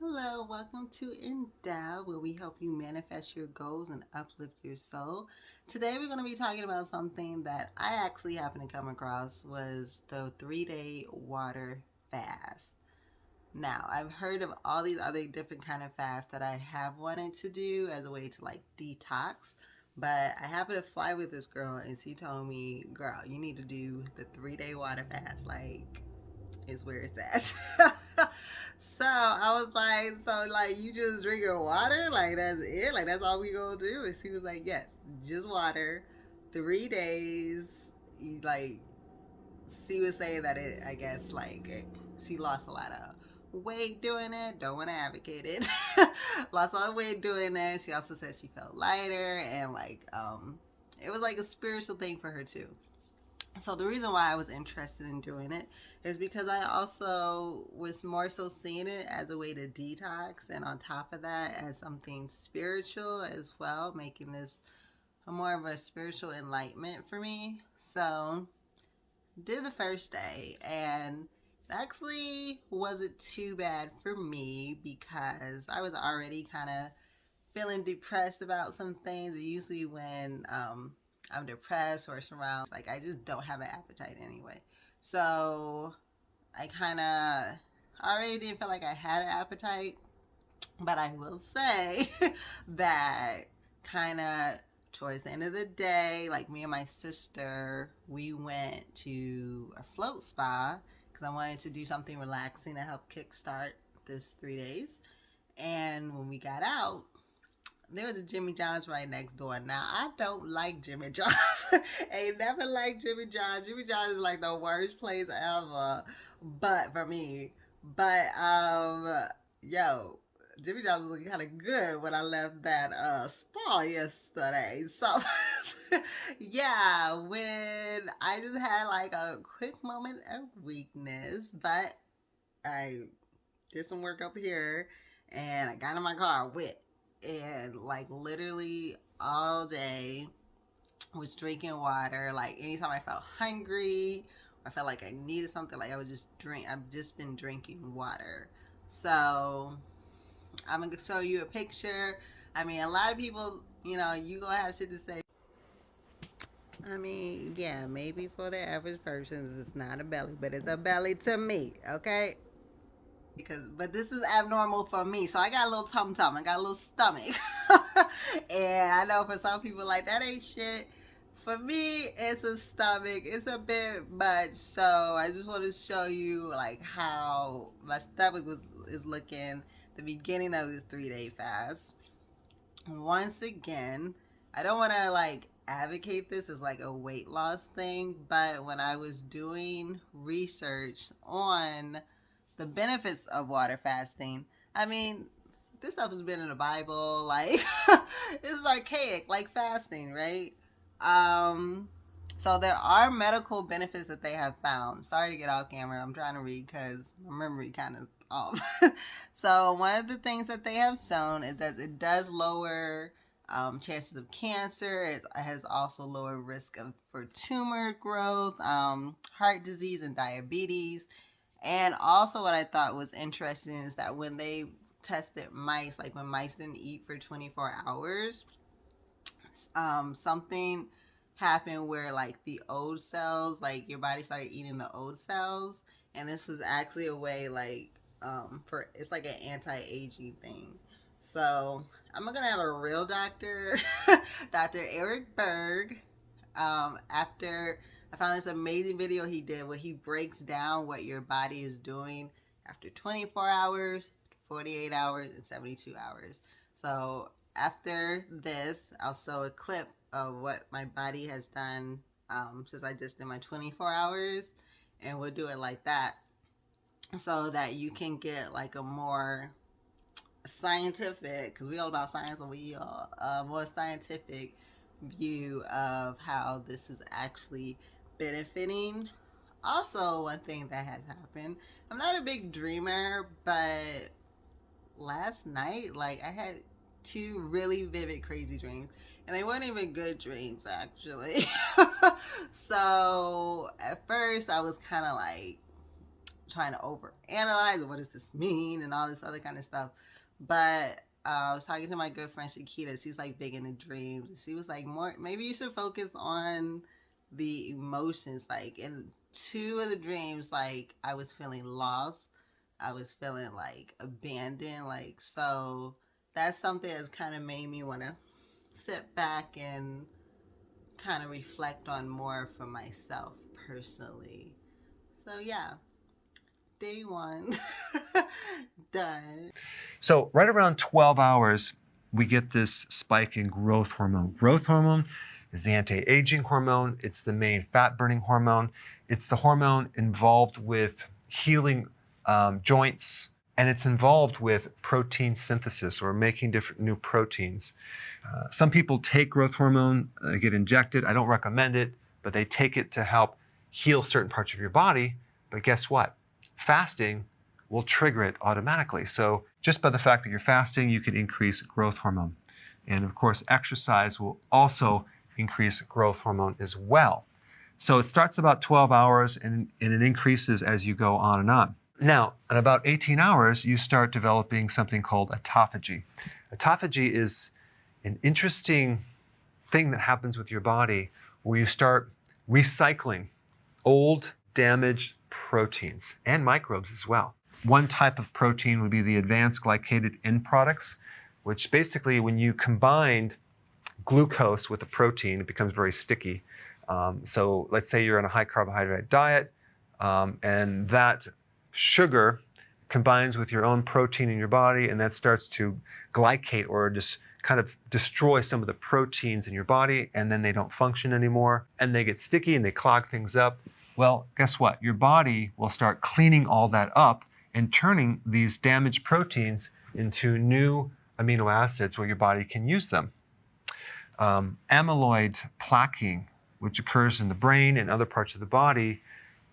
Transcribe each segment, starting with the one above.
Hello, welcome to N-Dowd, where we help you manifest your goals and uplift your soul. Today we're going to be talking about something that I actually happened to come across was the 3-day water fast. Now, I've heard of all these other different kind of fasts that I have wanted to do as a way to like detox, but I happened to fly with this girl and she told me, "Girl, you need to do the 3-day water fast." Like, is where it's at. So I was like, so like you just drink your water? Like that's it? Like that's all we gonna do? And she was like, yes, just water. 3 days. Like she was saying that I guess she lost a lot of weight doing it. Don't want to advocate it. Lost a lot of weight doing it. She also said she felt lighter and it was like a spiritual thing for her too. So the reason why I was interested in doing it is because I also was more so seeing it as a way to detox, and on top of that as something spiritual as well, making this a more of a spiritual enlightenment for me. So did the first day, and it actually wasn't too bad for me because I was already kind of feeling depressed about some things. Usually when I'm depressed or surrounded, like I just don't have an appetite anyway. So I kind of already didn't feel like I had an appetite, but I will say that kind of towards the end of the day, like me and my sister, we went to a float spa because I wanted to do something relaxing to help kickstart this 3 days. And when we got out, there was a Jimmy John's right next door. Now I don't like Jimmy John's. Ain't never liked Jimmy John's. Jimmy John's is like the worst place ever. But for me. But yo, Jimmy John's was looking kind of good when I left that spa yesterday. So yeah, when I just had like a quick moment of weakness, but I did some work up here and I got in my car with and like literally all day was drinking water. Like anytime I felt hungry or I felt like I needed something, like I was just drink. I've just been drinking water. So I'm gonna show you a picture. I mean, a lot of people, you gonna have shit to say. I mean, yeah, maybe for the average person, it's not a belly, but it's a belly to me. Okay, but this is abnormal for me. So I got a little tum tum. I got a little stomach, and I know for some people like that ain't shit. For me, it's a stomach. It's a bit much. So I just want to show you like how my stomach is looking the beginning of this 3-day fast. Once again, I don't want to like advocate this as like a weight loss thing, but when I was doing research on the benefits of water fasting, I mean, this stuff has been in the Bible. Like, this is archaic, like fasting, right? Um, so there are medical benefits that they have found. Sorry to get off camera. I'm trying to read because my memory kind of off. So one of the things that they have shown is that it does lower chances of cancer. It has also lower risk for tumor growth, heart disease, and diabetes. And also, what I thought was interesting is that when they tested mice, like when mice didn't eat for 24 hours, something happened where like the old cells, like your body started eating the old cells, and this was actually a way like for it's like an anti-aging thing. So I'm gonna have a real doctor, Dr. Eric Berg. After I found this amazing video he did where he breaks down what your body is doing after 24 hours, 48 hours, and 72 hours. So after this, I'll show a clip of what my body has done since I just did my 24 hours, and we'll do it like that so that you can get like a more scientific, because we all about science, so we all more scientific view of how this is actually benefiting. Also, one thing that has happened, I'm not a big dreamer, but last night, like I had two really vivid, crazy dreams. And they weren't even good dreams, actually. So at first, I was kind of like trying to overanalyze what does this mean and all this other kind of stuff. But I was talking to my good friend Shakita. She's like big into dreams. She was like, more maybe you should focus on the emotions. Like in two of the dreams, like I was feeling lost. I was feeling like abandoned. Like so that's something that's kind of made me want to sit back and kind of reflect on more for myself personally. So yeah, day one done. So right around 12 hours, we get this spike in growth hormone. Growth hormone is the anti-aging hormone. It's the main fat-burning hormone. It's the hormone involved with healing joints, and it's involved with protein synthesis or making different new proteins. Some people take growth hormone, get injected. I don't recommend it, but they take it to help heal certain parts of your body. But guess what? Fasting will trigger it automatically. So just by the fact that you're fasting, you can increase growth hormone. And of course, exercise will also increase growth hormone as well. So it starts about 12 hours and it increases as you go on and on. Now, at about 18 hours, you start developing something called autophagy. Autophagy is an interesting thing that happens with your body where you start recycling old, damaged proteins and microbes as well. One type of protein would be the advanced glycated end products, which basically when you combine glucose with a protein, it becomes very sticky. So let's say you're on a high carbohydrate diet and that sugar combines with your own protein in your body and that starts to glycate or just kind of destroy some of the proteins in your body and then they don't function anymore and they get sticky and they clog things up. Well, guess what? Your body will start cleaning all that up and turning these damaged proteins into new amino acids where your body can use them. Amyloid plaquing, which occurs in the brain and other parts of the body,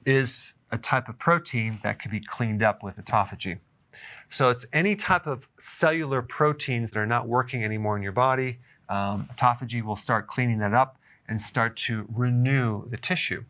is a type of protein that can be cleaned up with autophagy. So it's any type of cellular proteins that are not working anymore in your body. Autophagy will start cleaning that up and start to renew the tissue.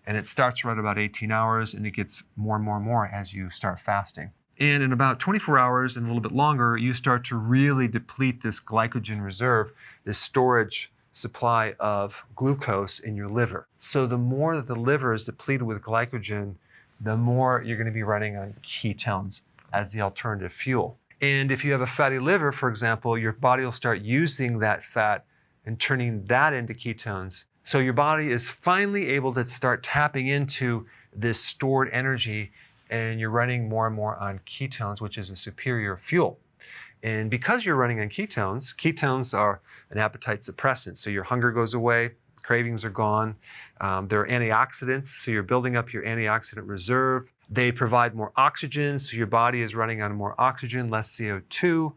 And it starts right about 18 hours and it gets more and more and more as you start fasting. And in about 24 hours and a little bit longer, you start to really deplete this glycogen reserve, this storage supply of glucose in your liver. So the more that the liver is depleted with glycogen, the more you're going to be running on ketones as the alternative fuel. And if you have a fatty liver, for example, your body will start using that fat and turning that into ketones. So your body is finally able to start tapping into this stored energy and you're running more and more on ketones, which is a superior fuel. And because you're running on ketones, ketones are an appetite suppressant. So your hunger goes away, cravings are gone. They're antioxidants, so you're building up your antioxidant reserve. They provide more oxygen, so your body is running on more oxygen, less CO2.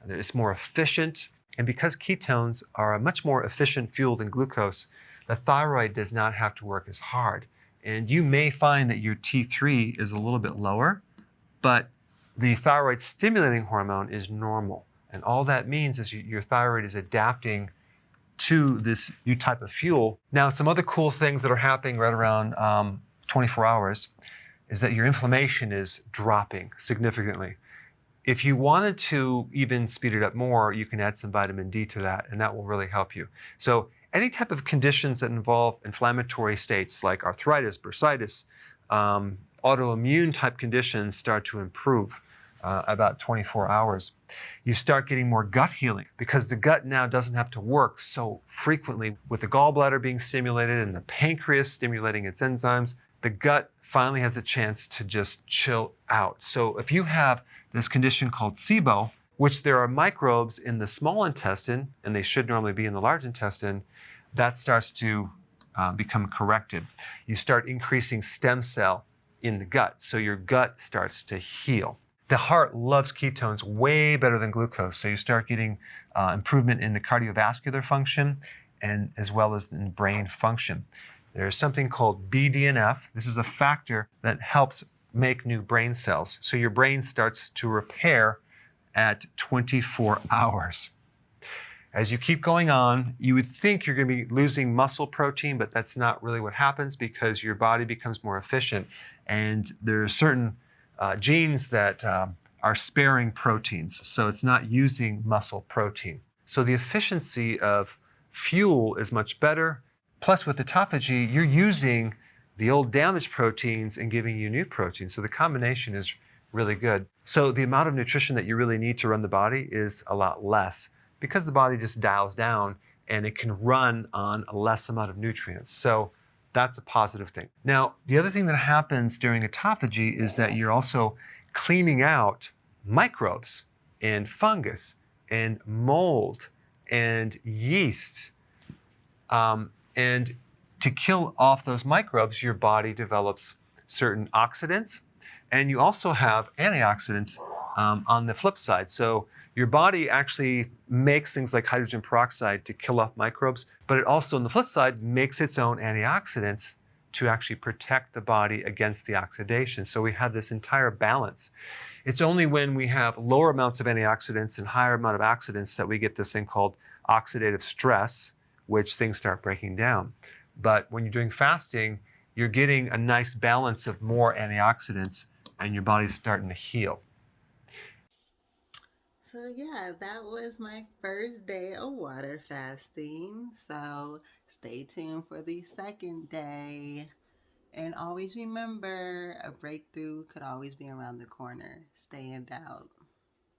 It's more efficient. And because ketones are a much more efficient fuel than glucose, the thyroid does not have to work as hard. And you may find that your T3 is a little bit lower, but the thyroid stimulating hormone is normal. And all that means is your thyroid is adapting to this new type of fuel. Now, some other cool things that are happening right around 24 hours is that your inflammation is dropping significantly. If you wanted to even speed it up more, you can add some vitamin D to that, and that will really help you. So any type of conditions that involve inflammatory states like arthritis, bursitis, autoimmune type conditions start to improve about 24 hours. You start getting more gut healing because the gut now doesn't have to work so frequently with the gallbladder being stimulated and the pancreas stimulating its enzymes. The gut finally has a chance to just chill out. So if you have this condition called SIBO, which there are microbes in the small intestine, and they should normally be in the large intestine, that starts to become corrected. You start increasing stem cell in the gut, so your gut starts to heal. The heart loves ketones way better than glucose, so you start getting improvement in the cardiovascular function and as well as in brain function. There's something called BDNF. This is a factor that helps make new brain cells. So your brain starts to repair at 24 hours. As you keep going on, you would think you're going to be losing muscle protein, but that's not really what happens because your body becomes more efficient And there are certain genes that are sparing proteins, so it's not using muscle protein. So the efficiency of fuel is much better. Plus, with autophagy, you're using the old damaged proteins and giving you new proteins. So the combination is really good. So the amount of nutrition that you really need to run the body is a lot less because the body just dials down and it can run on a less amount of nutrients. So that's a positive thing. Now, the other thing that happens during autophagy is that you're also cleaning out microbes and fungus and mold and yeast. And to kill off those microbes, your body develops certain oxidants, and you also have antioxidants on the flip side. So your body actually makes things like hydrogen peroxide to kill off microbes, but it also, on the flip side, makes its own antioxidants to actually protect the body against the oxidation. So we have this entire balance. It's only when we have lower amounts of antioxidants and higher amount of oxidants that we get this thing called oxidative stress, which things start breaking down. But when you're doing fasting, you're getting a nice balance of more antioxidants and your body's starting to heal. So, yeah, that was my first day of water fasting. So, stay tuned for the second day. And always remember, a breakthrough could always be around the corner. Stay in doubt.